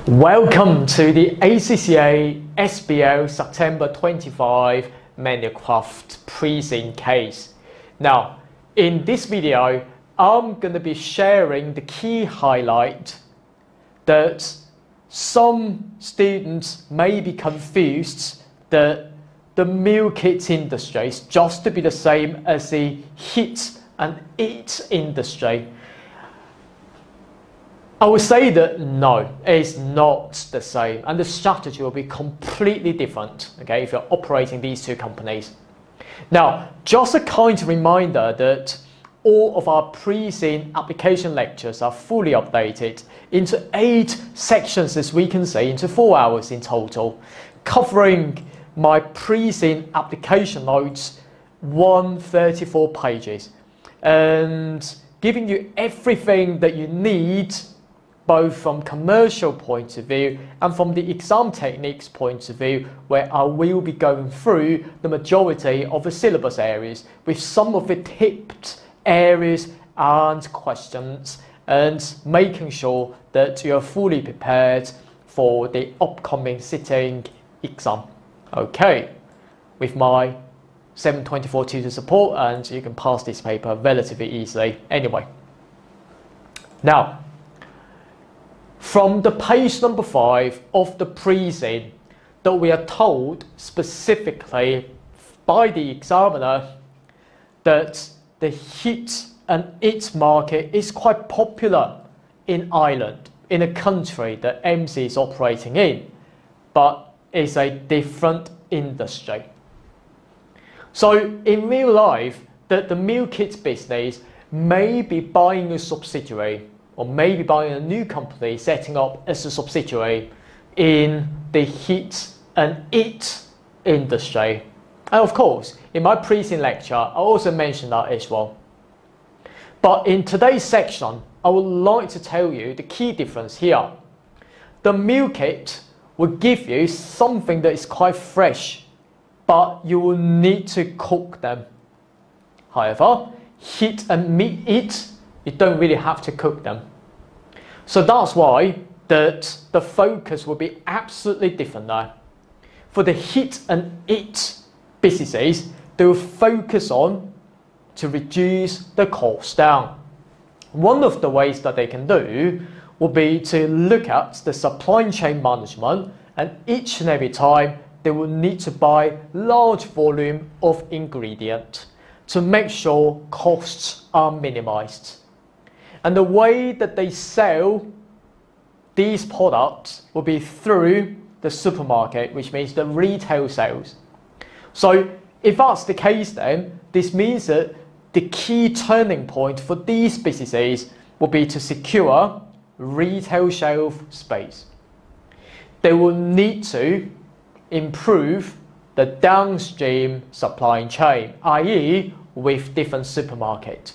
Welcome to the ACCA SBL September 25 manual craft Preseen case. Now, in this video, I'm going to be sharing the key highlight that some students may be confused that the meal kit industry is just to be the same as the heat and eat industry. I would say that no, it's not the same, and the strategy will be completely different, okay, if you're operating these two companies. Now, just a kind reminder that all of our Preseen application lectures are fully updated into 8 sections, as we can see, into 4 hours in total, covering my Preseen application notes, 134 pages, and giving you everything that you need, both from commercial point of view and from the exam techniques point of view, where I will be going through the majority of the syllabus areas with some of the tipped areas and questions, and making sure that you're fully prepared for the upcoming sitting exam. Okay, with my 724 tutor support, and you can pass this paper relatively easily anyway. Now, from the page number 5 of the Preseen, that we are told specifically by the examiner that the heat and eat market is quite popular in Ireland, in a country that MC is operating in, but it's a different industry. So in real life, the meal kit business may be buying a subsidiary, or maybe buying a new company, setting up as a subsidiary in the heat and eat industry. And of course, in my Preseen lecture, I also mentioned that as well. But in today's section, I would like to tell you the key difference here. The meal kit will give you something that is quite fresh, but you will need to cook them. However, heat and eat, you don't really have to cook them. So that's why the focus will be absolutely different now. For the heat and eat businesses, they will focus on to reduce the cost down. One of the ways that they can do will be to look at the supply chain management, and each and every time they will need to buy large volume of ingredient to make sure costs are minimized. And the way that they sell these products will be through the supermarket, which means the retail sales. So if that's the case, then this means that the key turning point for these businesses will be to secure retail shelf space. They will need to improve the downstream supply chain, i.e. with different supermarkets.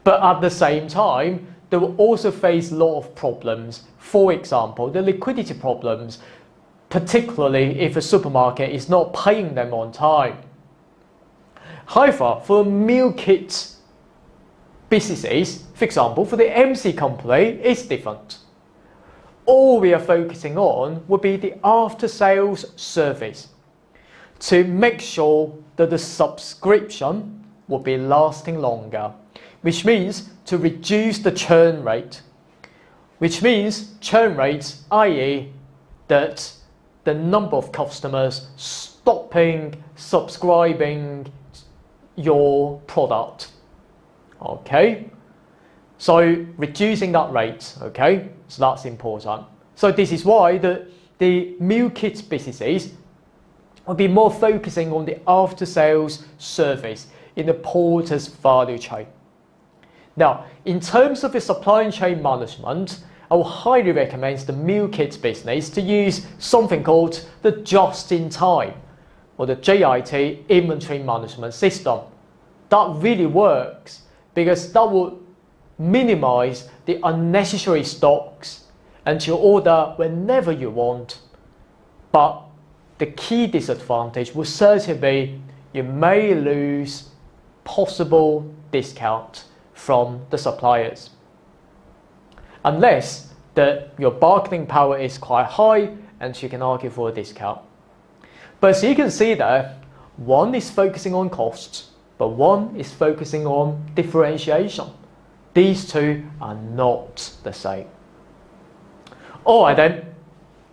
But at the same time, they will also face a lot of problems. For example, the liquidity problems, particularly if a supermarket is not paying them on time. However, for meal kit businesses, for example, for the MC company, it's different. All we are focusing on would be the after-sales service to make sure that the subscription will be lasting longer, which means to reduce the churn rate, which means churn rates, i.e. that the number of customers stopping subscribing your product. Okay, so reducing that rate, okay, so that's important. So this is why the meal kit businesses will be more focusing on the after-sales service in the porter's value chain. Now, in terms of the supply chain management, I will highly recommend the meal kit business to use something called the just-in-time, or the JIT inventory management system. That really works because that will minimize the unnecessary stocks and you order whenever you want. But the key disadvantage will certainly be you may lose possible discount from the suppliers, unless that your bargaining power is quite high and you can argue for a discount. But as you can see there, one is focusing on costs, but one is focusing on differentiation. These two are not the same. Alright then,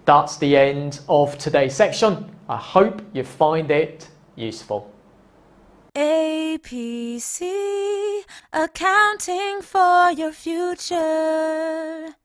that's the end of today's section. I hope you find it useful. APC, accounting for your future.